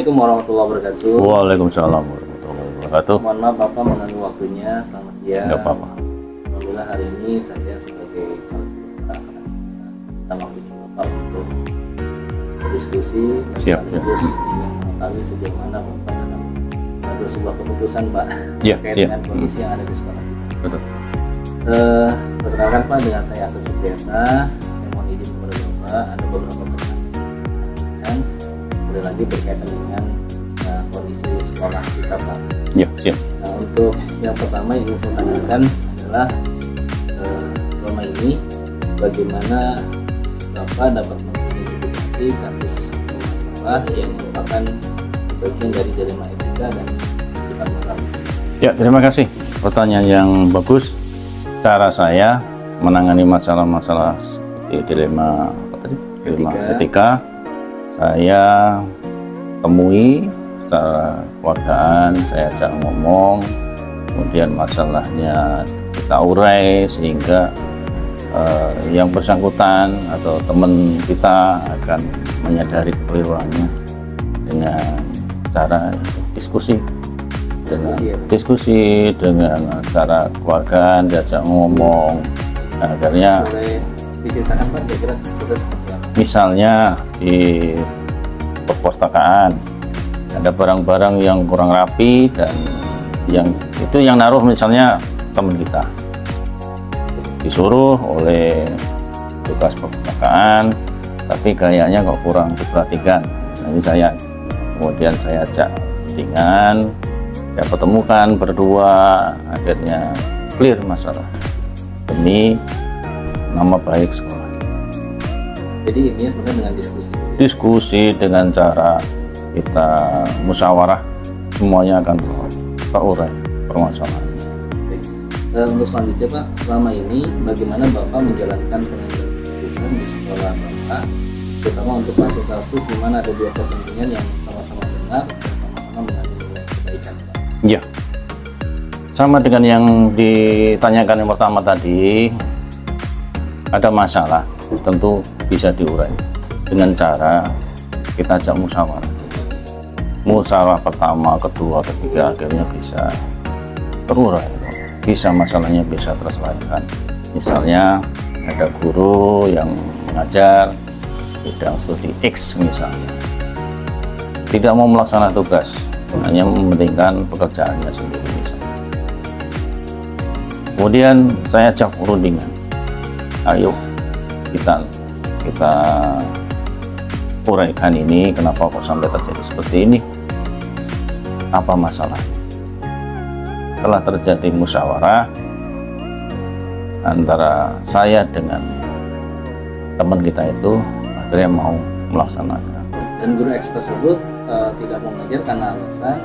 Assalamualaikum warahmatullahi wabarakatuh. Waalaikumsalam warahmatullahi wabarakatuh. Mohon maaf Bapak mengganggu waktunya. Selamat siang. Nggak apa-apa. Alhamdulillah hari ini saya sebagai calon putra akan waktunya Bapak untuk berdiskusi dan sekaligus ingin mengetahui sejauh mana Bapak dalam mengambil sebuah keputusan Pak terkait dengan kondisi yang ada di sekolah kita. Betul. Perkenalkan Pak, dengan saya Asep Supriyatna. Saya mohon izin kepada Bapak ada beberapa pertanyaan sekali lagi berkaitan dengan kondisi sekolah kita Pak. Ya, siap. Nah, untuk yang pertama yang ingin saya tanyakan adalah selama ini bagaimana Bapak dapat mengidentifikasi kasus masalah yang merupakan bagian dari dilema etika dan bukan moral. Ya, terima kasih. Pertanyaan yang bagus. Cara saya menangani masalah-masalah seperti dilema apa tadi? Dilema etika. Saya temui secara keluargaan, saya ajak ngomong, kemudian masalahnya kita urai sehingga yang bersangkutan atau teman kita akan menyadari kekeliruannya dengan cara diskusi dengan cara keluarga, diajak ngomong. Nah, akhirnya boleh diceritakan Pak kira-kira kasusnya seperti apa? Misalnya di perpustakaan ada barang-barang yang kurang rapi dan yang naruh misalnya teman kita disuruh oleh tugas perpustakaan tapi kayaknya kok kurang diperhatikan. Nanti kemudian saya ajak dengan saya pertemukan berdua, akhirnya clear masalah demi nama baik sekolah. Jadi intinya sebenarnya dengan diskusi dengan cara kita musyawarah, semuanya akan terurai permasalahan. Untuk selanjutnya Pak, selama ini bagaimana Bapak menjalankan pengambilan keputusan di sekolah Bapak, terutama untuk kasus-kasus di mana ada dua kepentingan yang sama-sama benar dan sama-sama mengambil kebaikan Pak? Ya, sama dengan yang ditanyakan yang pertama tadi, ada masalah tentu bisa diurai dengan cara kita ajak musyawarah pertama, kedua, ketiga, akhirnya bisa terurai, bisa masalahnya bisa terselesaikan. Misalnya ada guru yang mengajar bidang studi X misalnya tidak mau melaksanakan tugas, hanya mementingkan pekerjaannya sendiri misalnya. Kemudian saya ajak perundingan, ayo kita uraikan ini, kenapa kok sampai terjadi seperti ini, apa masalahnya. Setelah terjadi musyawarah antara saya dengan teman kita itu, akhirnya mau melaksanakan. Dan guru X tersebut tidak mau mengajar karena alasan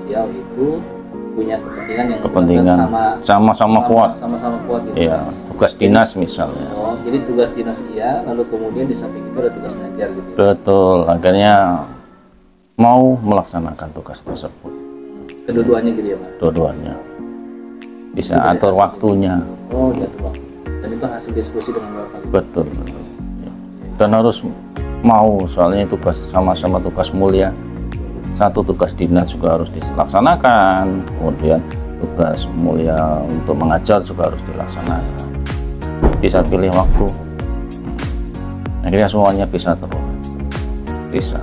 beliau itu punya kepentingan yang sama-sama kuat gitu. Iya, tugas dinas misalnya. Oh, jadi tugas dinas iya, lalu kemudian di samping itu ada tugas ngajar gitu. Betul, akhirnya mau melaksanakan tugas tersebut. Kedua-duanya gitu ya Pak? Dua-duanya. Bisa atur waktunya. Oh, diatur waktu. Dan itu hasil diskusi dengan Bapak? Betul. Dan harus mau, soalnya tugas sama-sama tugas mulia. Satu tugas dinas juga harus dilaksanakan, kemudian tugas mulia untuk mengajar juga harus dilaksanakan. Bisa pilih waktu, akhirnya semuanya bisa terus. Bisa.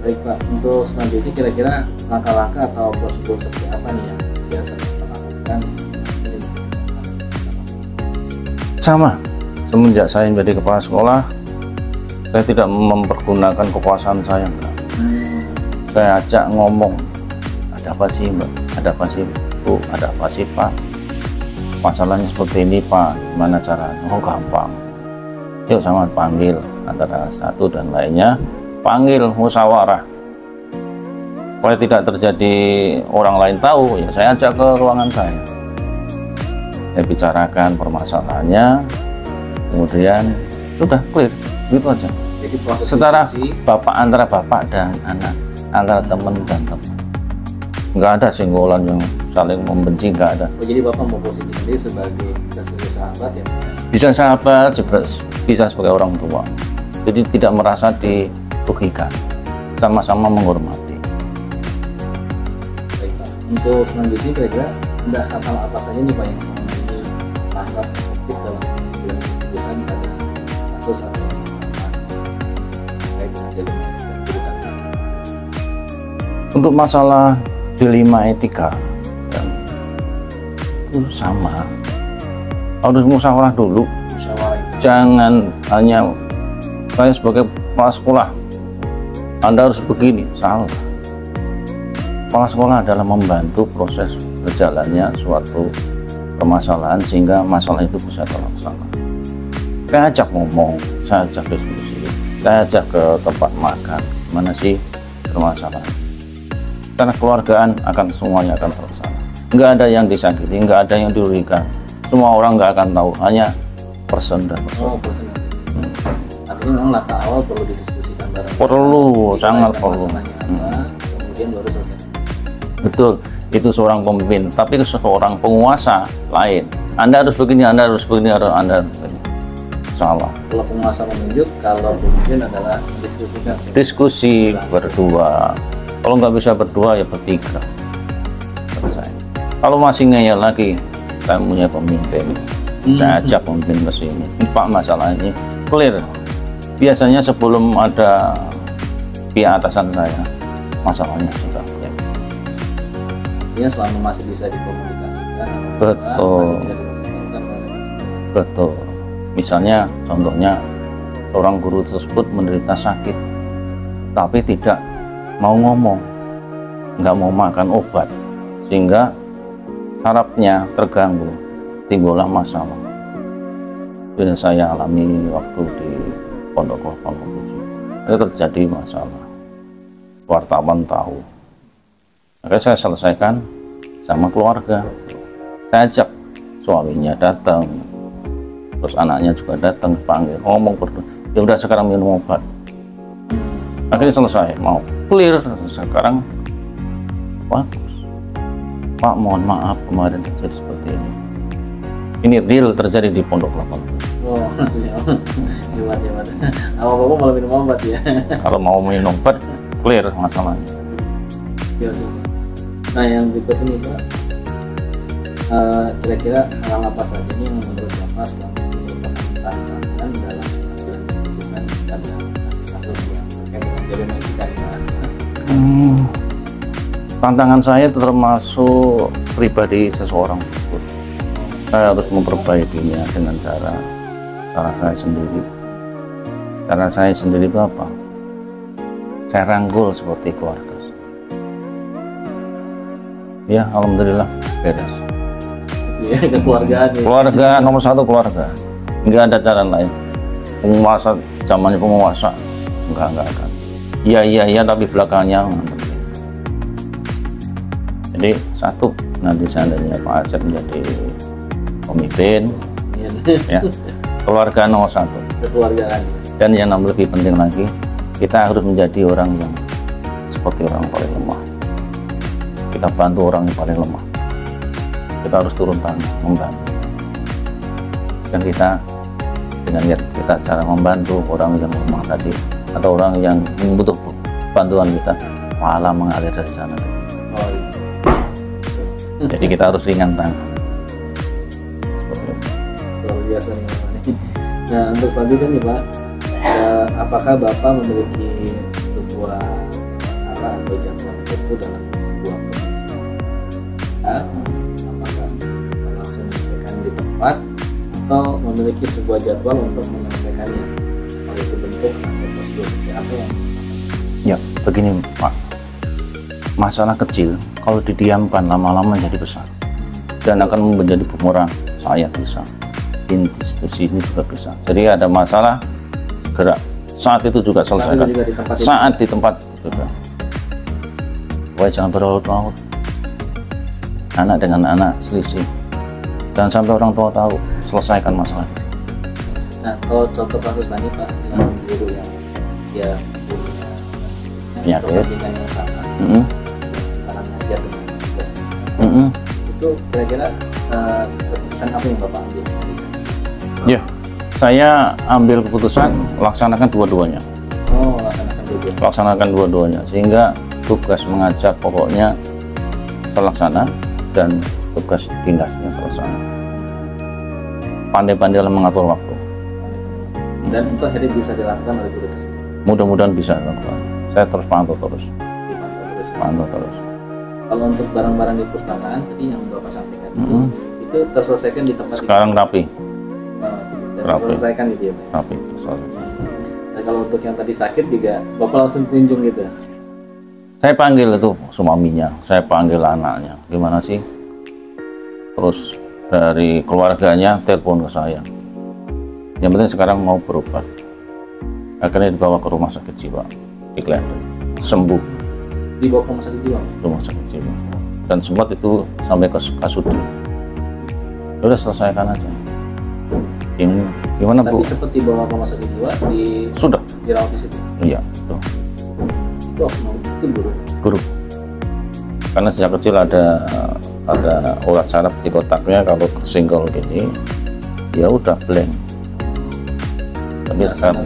Baik Pak, untuk selanjutnya kira-kira langkah-langkah atau prosedur seperti apa nih yang biasa kita lakukan? Sama, semenjak saya menjadi kepala sekolah, saya tidak mempergunakan kekuasaan saya. Saya ajak ngomong, ada apa sih Mbak, ada apa sih Bu, ada apa sih Pak, masalahnya seperti ini Pak, gimana caranya? Oh gampang, yuk sama panggil antara satu dan lainnya, panggil musyawarah supaya tidak terjadi orang lain tahu, ya saya ajak ke ruangan saya bicarakan permasalahannya, kemudian sudah clear, gitu aja. Jadi proses secara diskusi, antara bapak dan anak, antara teman dan teman, nggak ada singgolan yang saling membenci, nggak ada. Oh, jadi Bapak memposisikan diri sebagai sahabat ya? Bisa sahabat, bisa sebagai orang tua. Jadi tidak merasa dirugikan, sama-sama menghormati. Untuk selanjutnya kira-kira ada hal-hal apa saja nih Pak yang selama ini anggap efektif dalam pengambilan keputusan pada kasus atau masalah terkait dengan dilema etika? Untuk masalah dilema etika ya, itu sama, harus musyawarah dulu. Musyawarah. Jangan hanya saya sebagai kepala sekolah Anda harus begini, salah. Kepala sekolah adalah membantu proses berjalannya suatu permasalahan sehingga masalah itu bisa terlaksana. Saya ajak ngomong, saya ajak diskusi, saya ajak ke tempat makan, mana sih permasalahan. Karena keluargaan akan semuanya akan terlaksana. Nggak ada yang disakiti, nggak ada yang dirugikan. Semua orang nggak akan tahu, hanya person dan person. Oh, person. Artinya memang langkah awal perlu didiskusikan bareng. Perlu, sangat perlu. Kemudian baru selesai. Betul, itu seorang pemimpin. Tapi seorang penguasa lain. Anda harus begini, Anda harus begini, Anda harus begini. Salah. Kalau penguasa menunjuk, kalau pemimpin adalah diskusikan. Diskusi berdua. Kalau nggak bisa berdua ya bertiga. Selesai. Kalau masih ngeyel lagi, saya punya pemimpin. Saya ajak pemimpin ke sini. Pak, masalah ini clear. Biasanya sebelum ada pihak atasan saya, masalahnya sudah clear. Ya, selama masih bisa dikomunikasikan, betul. masih bisa diselesaikan, bukan selesaikan. Betul. Misalnya, contohnya seorang guru tersebut menderita sakit, tapi tidak mau ngomong, nggak mau makan obat, sehingga sarafnya terganggu, timbullah masalah. Itu yang saya alami waktu di Pondok Kelapa 7. Itu terjadi masalah. Wartawan tahu. Maka saya selesaikan sama keluarga. Saya ajak suaminya datang, terus anaknya juga datang, panggil, ngomong berdua. Ya udah sekarang minum obat. Akhirnya selesai, mau clear. Sekarang bagus. Pak, mohon maaf kemarin terjadi seperti ini. Ini real terjadi di Pondok Kelapa. Oh, siap. Hebat. Apa-apa malah minum obat ya. Kalau mau minum obat, clear masalahnya. Ya, nah, yang berikut ini Pak, kira-kira hal apa saja nih yang menurut Bapak selama ini merupakan tantangan dalam pengambilan keputusan pada kasus-kasus yang terkait dengan dilema etika ini Pak? Tantangan saya itu termasuk pribadi seseorang tersebut. Saya harus memperbaikinya dengan cara saya sendiri. Cara saya sendiri itu apa? Saya rangkul seperti keluarga. Ya, alhamdulillah beres. Ya, kekeluargaan ya. Keluarga nomor satu, keluarga. Nggak ada cara lain. Penguasa, zamannya penguasa, nggak akan. Iya, tapi belakangnya mantap. Jadi satu, nanti seandainya Pak Asep menjadi pemimpin, ya, keluarga nomor satu. Kekeluargaan. Dan yang lebih penting lagi, kita harus menjadi orang yang seperti orang paling lemah. Kita bantu orang yang paling lemah. Kita harus turun tangan membantu. Dan kita dengan niat kita cara membantu orang yang lemah tadi atau orang yang membutuh bantuan kita, pahala mengalir dari sana. Oh, iya. Jadi kita harus ringan tangan. Luar biasa nih Bapak. Nah, untuk selanjutnya nih Pak, apakah Bapak memiliki sebuah arah atau jadwal tertentu dalam sebuah provinsi? Apakah langsung menyelesaikan di tempat atau memiliki sebuah jadwal untuk menyelesaikannya? Kalau itu bentuk atau prosedur seperti apa yang? Ya, begini Pak. Masalah kecil kalau didiamkan lama-lama jadi besar dan akan menjadi bumerang. Saya bisa, institusi ini juga bisa. Jadi ada masalah segera saat itu juga selesaikan. Saat di tempat juga. Wah, jangan berlarut-larut. Anak dengan anak selisih. Jangan sampai orang tua tahu. Selesaikan masalah. Nah, kalau contoh kasus tadi Pak, yang guru yang dia punya kepentingan yang sama, karena ngajar dengan tugas itu kira-kira keputusan apa yang Bapak ambil dari kasus ini? Ya, saya ambil keputusan laksanakan dua-duanya. Oh, laksanakan dua-duanya. Sehingga tugas mengajar pokoknya terlaksana dan tugas dinasnya terlaksana. Pandai-pandailah mengatur waktu. Dan itu akhirnya bisa dilakukan oleh guru tersebut. Mudah-mudahan bisa dilakukan. Saya terus pantau terus. Dipantau terus. Pantau terus. Kalau untuk barang-barang di pustakaan tadi yang Bapak sampaikan itu terselesaikan di tempat sekarang rapi. Dan Rapi. terselesaikan gitu ya Pak? Rapi. Nah kalau untuk yang tadi sakit juga Bapak langsung kunjung gitu? Saya panggil itu suaminya, saya panggil anaknya. Gimana sih? Terus dari keluarganya telepon ke saya. Yang penting sekarang mau berobat. Akhirnya dibawa ke rumah sakit jiwa di Klender. Sembuh. Dibawa ke rumah sakit jiwa? Rumah sakit jiwa. Dan sempat itu sampai ke Kasudi. Udah selesaikan aja. Ini gimana Bu? Tapi cepat dibawa ke rumah sakit jiwa Sudah. dirawat di situ? Iya, tuh. Itu Guru. Karena sejak kecil ada urat saraf di kotaknya, kalau single gini ya udah blank. Tapi sekarang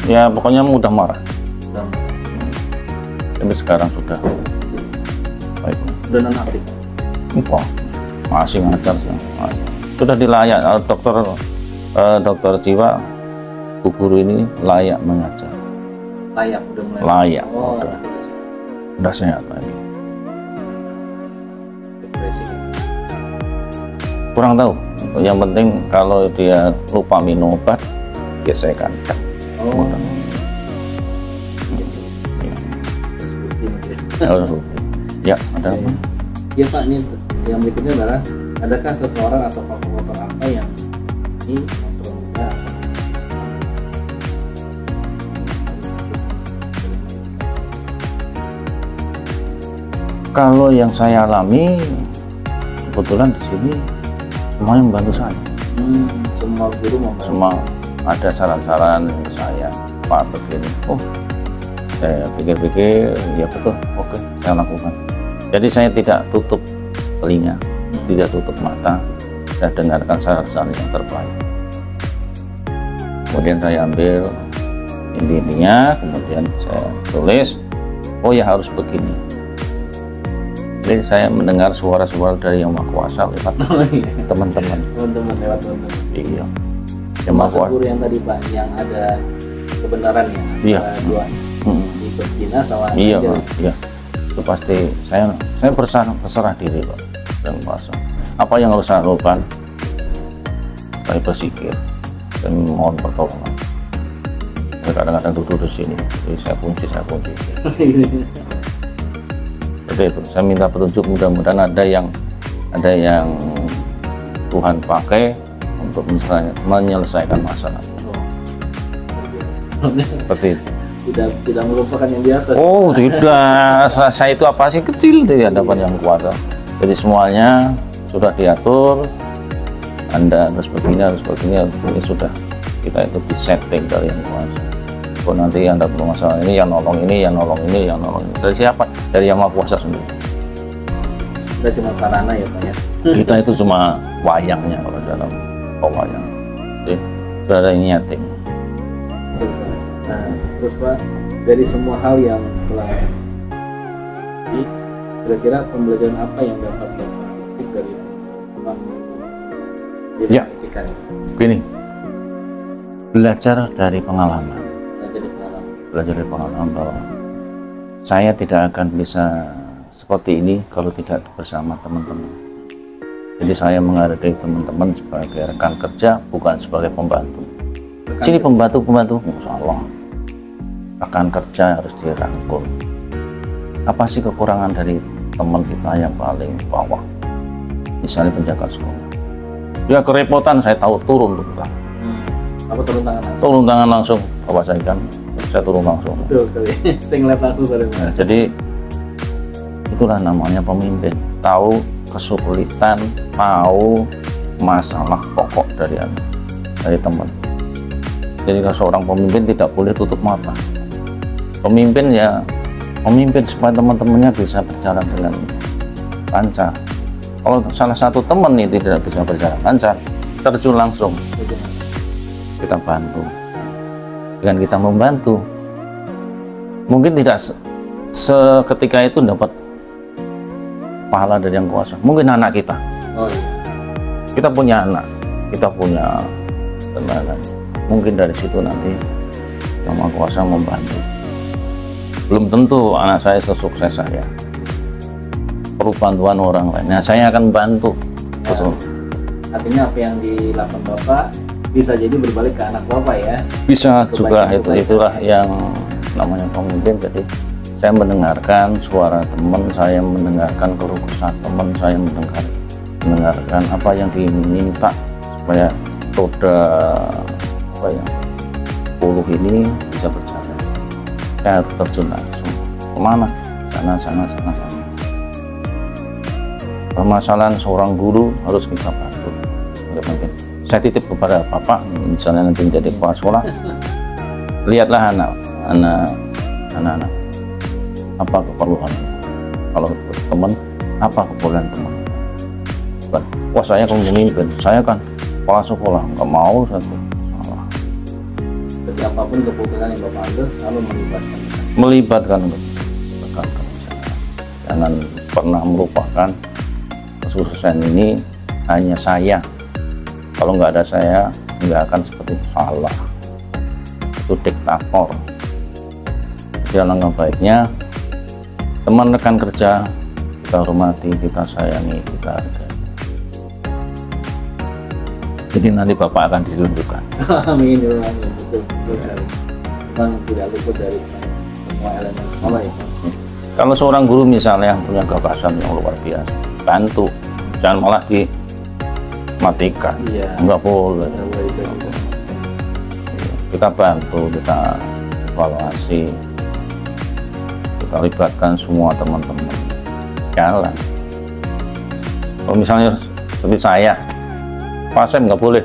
ya pokoknya mudah marah. Tapi sekarang sudah baik. Udah non-aktif? Masih ngajar. Sudah dilayak. Dokter jiwa, Bu Guru ini layak mengajar. Layak, udah mulai layak. Oh, udah sehat lagi. Depresi. Kurang tahu. Yang penting kalau dia lupa minum obat, gesekan. Oh. Ya, ada apa? Ya Pak, ini yang berikutnya adalah adakah seseorang atau faktor apa yang ini mempermudah kalau yang saya alami kebetulan di sini semuanya membantu saya. Semua guru membantu. Semua ada saran-saran ke saya, Pak begini. Oh, saya pikir-pikir ya betul, oke, saya lakukan. Jadi saya tidak tutup telinga, tidak tutup mata, saya dengarkan saran-saran yang terbaik. Kemudian saya ambil inti-intinya, kemudian saya tulis, oh ya harus begini. Jadi saya mendengar suara-suara dari Yang Maha Kuasa lewat teman-teman. Teman-teman lewat teman-teman. Iya. Yang Maha Kuasa. Guru yang tadi Pak, yang ada kebenaran ya. Iya. Dua. Ikut Cina sama iya, iya. Itu pasti saya berserah diri Pak. Dan kuasa. Apa yang harus saya lakukan? Saya berpikir dan mohon pertolongan. Saya kadang-kadang duduk di sini, jadi saya kunci. Seperti itu. Saya minta petunjuk, mudah-mudahan ada yang Tuhan pakai untuk menyelesaikan masalah. Seperti itu. Tidak melupakan yang di atas. Oh tidak, saya itu apa sih, kecil di hadapan Yang Kuasa. Jadi semuanya sudah diatur. Anda harus begini, ini sudah kita itu disetting dari Yang Kuasa. Kalau nanti Anda perlu masalah ini, yang nolong ini. Dari siapa? Dari Yang Maha Kuasa sendiri. Kita cuma sarana ya Pak ya. Kita itu cuma wayangnya kalau dalam wayang. Jadi sudah ada yang nyeting. Nah, terus Pak, dari semua hal yang telah jadi, kira-kira pembelajaran apa yang dapat Bapak petik dari ya, begini, belajar dari pengalaman. Belajar dari pengalaman bahwa saya tidak akan bisa seperti ini kalau tidak bersama teman-teman. Jadi saya menghargai teman-teman sebagai rekan kerja, bukan sebagai pembantu. Sini pembantu, Masya Allah. Rekan kerja harus dirangkul. Apa sih kekurangan dari teman kita yang paling bawah? Misalnya penjaga sekolah. Dia kerepotan, saya tahu, turun tuh. Apa turun tangan langsung? Turun tangan langsung, Bapak saya kan, saya turun langsung. Betul sekali. Saya ngeliat langsung tadi. Nah, jadi itulah namanya pemimpin. Tahu kesulitan, tahu masalah pokok dari teman. Jadi kalau seorang pemimpin tidak boleh tutup mata. Pemimpin ya memimpin supaya teman-temannya bisa berjalan dengan lancar. Kalau salah satu teman ini tidak bisa berjalan lancar, terjun langsung. Kita bantu. Dengan kita membantu, mungkin tidak seketika itu dapat pahala dari Yang Kuasa. Mungkin anak kita. Oh iya. Kita punya anak, kita punya teman. Mungkin dari situ nanti Yang Maha Kuasa membantu. Belum tentu anak saya sesukses saya. Perlu bantuan orang lain. Nah, saya akan bantu. Ya. Artinya apa yang dilakukan Bapak bisa jadi berbalik ke anak Bapak ya? Bisa juga, itulah yang namanya pemimpin. Jadi saya mendengarkan suara teman, saya mendengarkan keluh kesah teman, saya mendengarkan apa yang diminta supaya roda apa ya 10 ini bisa berjalan. Saya terjun langsung kemana? Sana. Permasalahan seorang guru harus kita bantu. Mungkin saya titip kepada Bapak, misalnya nanti menjadi kepala sekolah, lihatlah anak-anak apa keperluan. Kalau teman, apa keperluan teman. Wah, saya kan pemimpin, saya kan kepala sekolah, nggak mau satu salah. Jadi apapun keputusan yang Bapak ambil selalu melibatkan rekan kerja. Jangan pernah melupakan kesuksesan ini hanya saya. Kalau nggak ada saya, nggak akan seperti salah. Itu diktator. Jadi alangkah baiknya teman rekan kerja kita hormati, kita sayangi, kita hargai. Jadi nanti Bapak akan ditunjukkan. Amin, betul sekali. Memang tidak luput dari semua elemen sekolah ya. Kalau seorang guru misalnya yang punya gagasan yang luar biasa, bantu, jangan malah dimatikan. Iya. Nggak boleh. Kita bantu, kita evaluasi, kita libatkan semua teman-teman jalan. Kalau misalnya seperti saya, Pak Sem nggak boleh,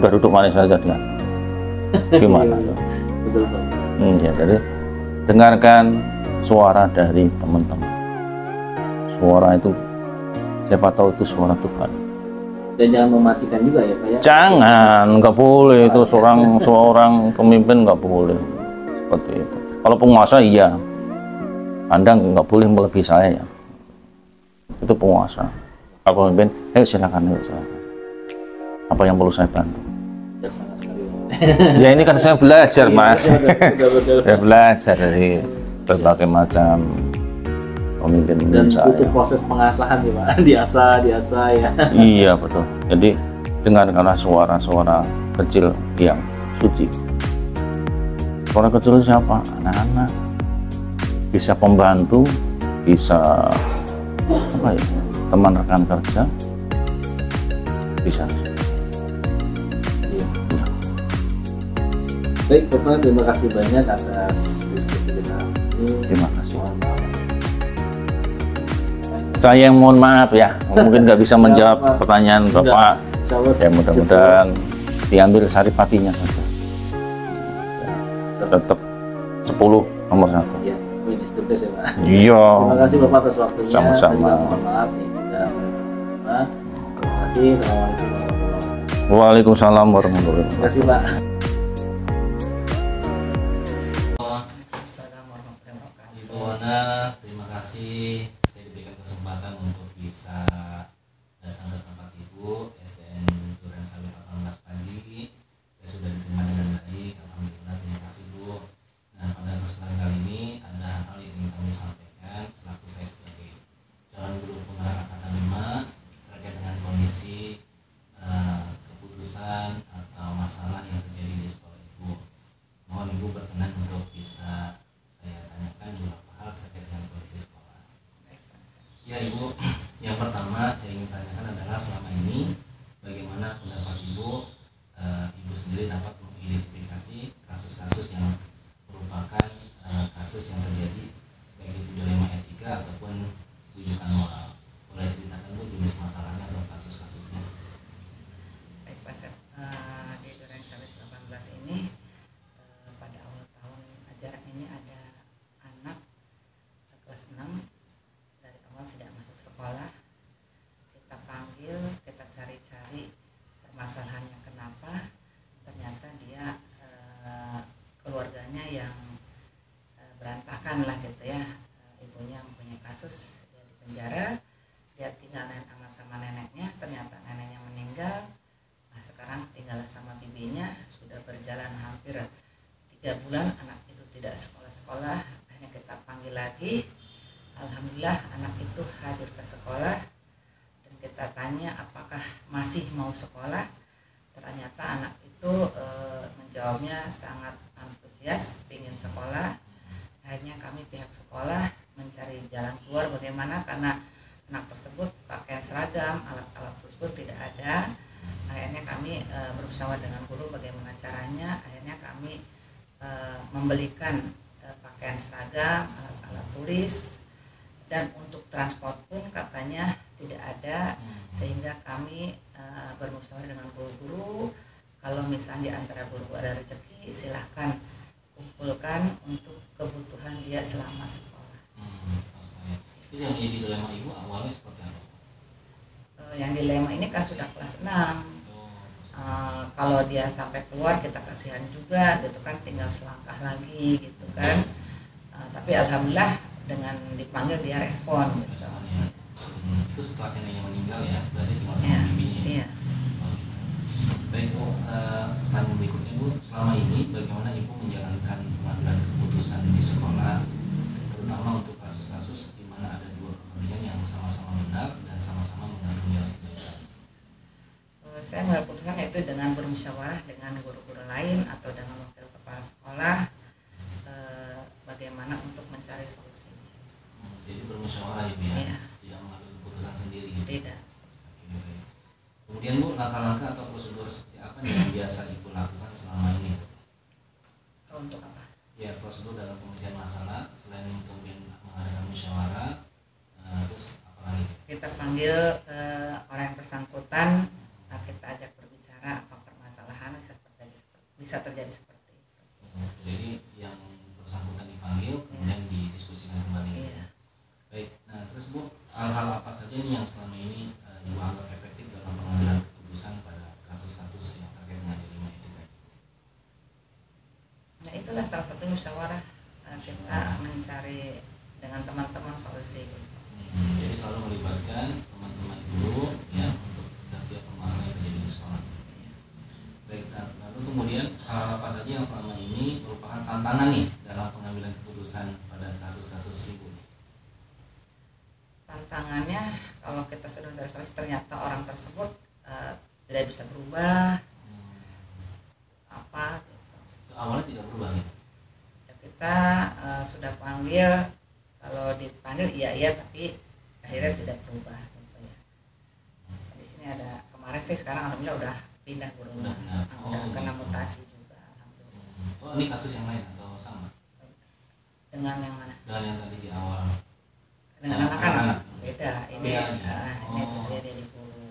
udah duduk manis saja dia. Gimana? Betul. Ya, jadi dengarkan suara dari teman-teman. Suara itu siapa tahu itu suara Tuhan. Dan jangan mematikan juga ya Pak ya. Jangan, nggak boleh itu seorang pemimpin nggak boleh seperti itu. Kalau penguasa iya, Anda nggak boleh melebihi saya ya. Itu penguasa. Kalau pemimpin, silakan. Apa yang perlu saya bantu? Bijaksana sekali. Ya ini kan saya belajar Mas. Betul. Saya belajar dari berbagai macam pemimpin Dan saya. butuh proses pengasahan sih Pak. Diasah ya. Iya betul. Jadi dengarkanlah suara-suara kecil yang suci. Suara kecil siapa? Anak-anak. Bisa pembantu, bisa apa ya? Teman rekan kerja, bisa. Baik Bapak, terima kasih banyak atas diskusi kita ini. Terima kasih. Mohon maaf. Saya yang mohon maaf ya, mungkin nggak bisa menjawab pertanyaan Bapak. Ya mudah-mudahan diambil saripatinya saja. Tetap 10 nomor 1. Ya, ini the best ya Pak. Iya. Terima kasih Bapak atas waktunya. Sama-sama. Saya juga mohon maaf nih sudah menerima. Terima kasih. Assalamualaikum warahmatullahi wabarakatuh. Waalaikumsalam warahmatullahi wabarakatuh. Terima kasih Pak. Terima kasih saya diberikan kesempatan untuk bisa datang ke tempat Ibu SDN Duren Sawit 18 pagi. Saya sudah diterima dengan baik, alhamdulillah, terima kasih Bu. Nah, pada kesempatan kali ini ada hal-hal yang ingin kami sampaikan selaku saya sebagai calon guru penggerak angkatan 5 terkait dengan kondisi keputusan atau masalah yang terjadi di sekolah Ibu. Mohon Ibu berkenan untuk bisa saya tanyakan beberapa hal terkait dengan kondisi sekolah. Ya Ibu, yang pertama saya ingin tanyakan adalah selama ini bagaimana pendapat Ibu, Ibu sendiri dapat mengidentifikasi kasus-kasus yang merupakan kasus yang terjadi baik itu dilema etika ataupun rujukan moral. Boleh ceritakan Bu jenis masalahnya atau kasus-kasusnya? Baik Pak Sep, di Duren Sawit 18 ini pada awal tahun ajaran ini ada anak kelas 6 dari awal tidak masuk sekolah. Kita panggil, kita cari-cari permasalahannya kenapa. Ternyata dia keluarganya yang berantakan lah gitu ya. Ibunya mempunyai kasus, dia di penjara, lebihnya sudah berjalan hampir 3 bulan anak itu tidak sekolah-sekolah. Akhirnya kita panggil lagi, alhamdulillah anak itu hadir ke sekolah dan kita tanya apakah masih mau sekolah. Ternyata anak itu menjawabnya sangat antusias ingin sekolah. Akhirnya kami pihak sekolah mencari jalan keluar bagaimana, karena anak tersebut pakaian seragam, alat-alat tersebut tidak ada. Akhirnya kami bermusyawarah dengan guru bagaimana caranya. Akhirnya kami membelikan pakaian seragam, alat-alat tulis, dan untuk transport pun katanya tidak ada. Sehingga kami bermusyawarah dengan guru-guru, kalau misalnya di antara guru ada rezeki silahkan kumpulkan untuk kebutuhan dia selama sekolah. Itu yang menjadi dilema ibu awalnya seperti apa? Yang dilema ini kan sudah kelas 6. Kalau dia sampai keluar kita kasihan juga gitu kan, tinggal selangkah lagi gitu kan. Tapi alhamdulillah dengan dipanggil dia respon gitu. Itu setelah neneknya meninggal ya, berarti tinggal sama bibinya. Iya. Baik Bu, pertanyaan berikutnya Bu, selama ini bagaimana Ibu menjalankan pengambilan keputusan di sekolah, terutama untuk kasus-kasus di mana ada dua kepentingan yang sama-sama benar dan sama-sama mengandung nilai kebaikan? Saya mengambil keputusan yaitu dengan bermusyawarah dengan guru-guru lain atau dengan wakil kepala sekolah, bagaimana untuk mencari solusinya. Jadi bermusyawarah Ibu ya? Iya. Tidak mengambil keputusan sendiri gitu? Tidak. Oke, baik. Kemudian Bu, langkah-langkah atau prosedur seperti apa nih yang biasa Ibu lakukan selama ini? Untuk apa? Ya, prosedur dalam pemecahan masalah selain kemudian mengadakan musyawarah, terus apa lagi? Kita panggil orang yang bersangkutan, kita ajak berbicara apa permasalahan bisa terjadi seperti itu. Jadi yang bersangkutan dipanggil kemudian didiskusikan kembali. Iya. Baik, nah terus Bu, hal-hal apa saja nih yang selama ini Ibu anggap efektif dalam pengambilan keputusan pada kasus-kasus yang terkait dengan dilema etika? Nah itulah salah satu musyawarah, kita mencari dengan teman-teman solusi. Jadi selalu melibatkan teman-teman guru ya untuk setiap permasalahan yang terjadi di sekolah. Baik, nah, lalu kemudian hal apa saja yang selama ini merupakan tantangan nih dalam pengambilan keputusan pada kasus-kasus Ibu? Tantangannya kalau kita sudah mencari solusi ternyata orang tersebut tidak bisa berubah apa gitu. Awalnya tidak berubah gitu? Ya, kita sudah panggil, kalau dipanggil iya tapi akhirnya tidak berubah gitu ya. Di sini ada kemarin sih, sekarang alhamdulillah udah pindah gurunya, udah kena mutasi juga alhamdulillah. Oh, ini kasus yang lain atau sama? Dengan yang mana? Dengan yang tadi di awal. Dengan anak-anak beda. Ini ini Oh. terjadi di guru.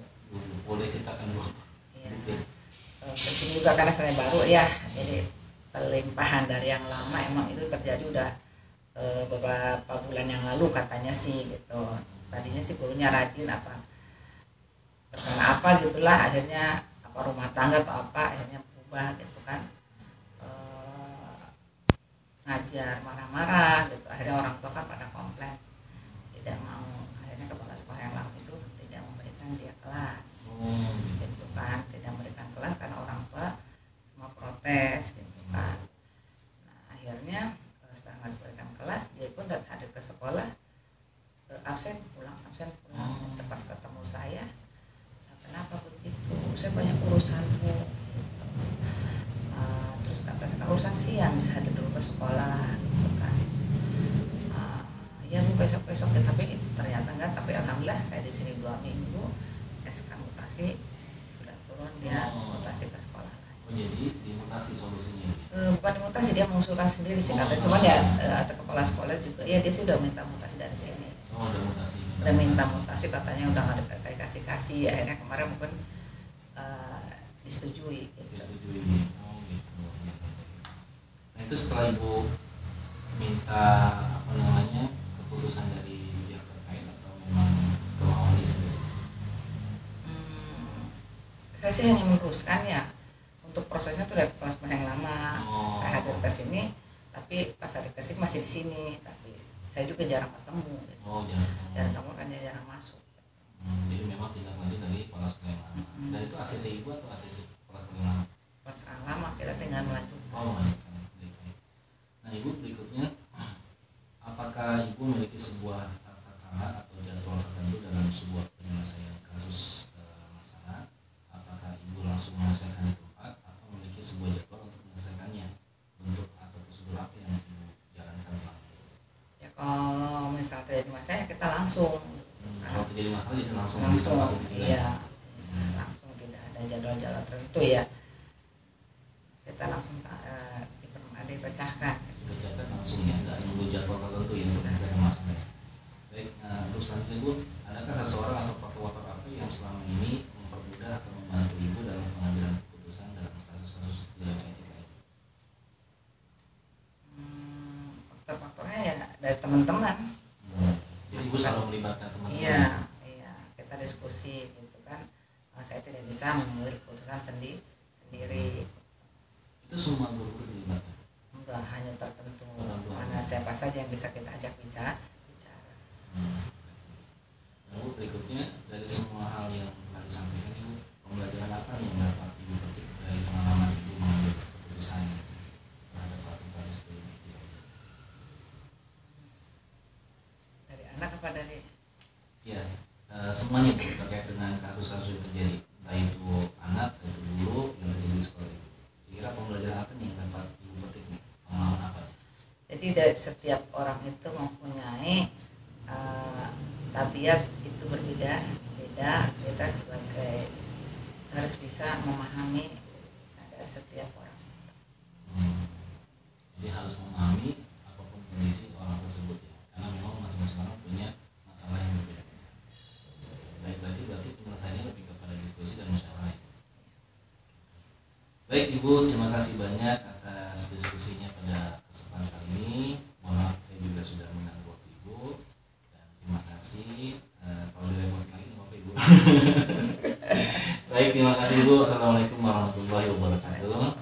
Boleh ceritakan Bu? Iya. Sedikit. Ke sini juga karena saya baru ya, jadi pelimpahan dari yang lama emang itu terjadi udah beberapa bulan yang lalu katanya sih gitu. Tadinya sih gurunya rajin apa terkena apa gitulah, akhirnya apa rumah tangga atau apa akhirnya berubah gitu kan. Ngajar marah-marah gitu, akhirnya orang tua kan pada komplain tidak mau, akhirnya kepala sekolah yang lama itu tidak memberikan dia kelas gitu kan, tidak memberikan kelas karena orang tua semua protes gitu kan. Nah akhirnya setelah nggak diberikan kelas dia pun datang hadir ke sekolah, absen pulang terpas ketemu saya, nah, kenapa begitu, saya banyak urusan Bu gitu. Terus kata saya urusan siang bisa hadir dulu ke sekolah gitu kan. Ya Bu besok ya, tapi ternyata enggak, tapi alhamdulillah saya di sini 2 minggu SK mutasi sudah turun, dia mutasi ke sekolah lain. Oh, jadi dimutasi solusinya? Bukan dimutasi, dia mengusulkan sendiri sih kata, cuman ya atau kepala sekolah juga ya dia sudah minta mutasi dari sini. Oh, udah mutasi. Udah minta mutasi, katanya udah nggak ada kasih, akhirnya kemarin mungkin disetujui gitu. Disetujui. Oh gitu. Nah itu setelah Ibu minta apa namanya keputusan dari pihak terkait atau memang kemauan dia sendiri? Saya sih hanya meneruskan ya, untuk prosesnya tuh dari kepala sekolah yang lama. Saya hadir ke sini, tapi pas hadir ke sini masih di sini, tapi saya juga jarang ketemu gitu. Oh, jarang ketemu kan, jarang masuk. Jadi memang tindak lanjut dari kepala sekolah yang lama. Dan itu ACC Ibu atau ACC kepala sekolah yang lama? sebuah tata cara atau jadwal tertentu dalam sebuah penyelesaian kasus masalah? Apakah ibu langsung menyelesaikan di tempat atau memiliki sebuah jadwal untuk menyelesaikannya, bentuk atau prosedur apa yang ibu jalankan selama ini? Ya kalau misalnya terjadi masalah kita langsung. Kalau terjadi masalah jadi langsung Iya, langsung, tidak ada jadwal-jadwal tertentu ya, kita langsung dipecahkan langsung ya, nggak nunggu jadwal tertentu ya untuk menyelesaikan masalah. Baik, untuk selanjutnya Bu, adakah seseorang atau faktor-faktor apa yang selama ini mempermudah atau membantu ibu dalam pengambilan keputusan dalam kasus-kasus dilema etika ini? Faktor-faktornya ya dari teman-teman. Jadi ibu selalu melibatkan teman-teman. Iya, kita diskusi gitu kan. Saya tidak bisa mengambil keputusan sendiri. Itu semua guru-guru dilibatkan? Enggak, hanya tertentu. Mana siapa saja yang bisa kita ajak bicara. Lalu berikutnya, dari semua hal yang telah disampaikan ibu, pembelajaran apa yang dapat ibu petik dari pengalaman ibu mengambil keputusan terhadap kasus-kasus dilema etika? Dari anak apa dari? Ya, semuanya Bu, terkait dengan kasus-kasus yang terjadi, entah itu anak, entah itu guru yang terjadi di sekolah ibu. Kira pembelajaran apa nih yang dapat ibu petik nih? Pengalaman apa? Jadi dari setiap orang itu mempunyai tabiat itu berbeda. Kita sebagai harus bisa memahami ada setiap orang. Jadi harus memahami apapun kondisi orang tersebut ya, karena memang masing-masing orang punya masalah yang berbeda. Baik, berarti penyelesaiannya lebih kepada diskusi dan musyawarah. Baik Ibu, terima kasih banyak atas diskusinya pada kesempatan kali ini. Mohon maaf saya juga sudah mengganggu waktu Ibu, dan terima kasih. Kalau direpotin lagi nggak apa-apa Ibu. Baik, terima kasih Ibu. Assalamualaikum warahmatullahi wabarakatuh.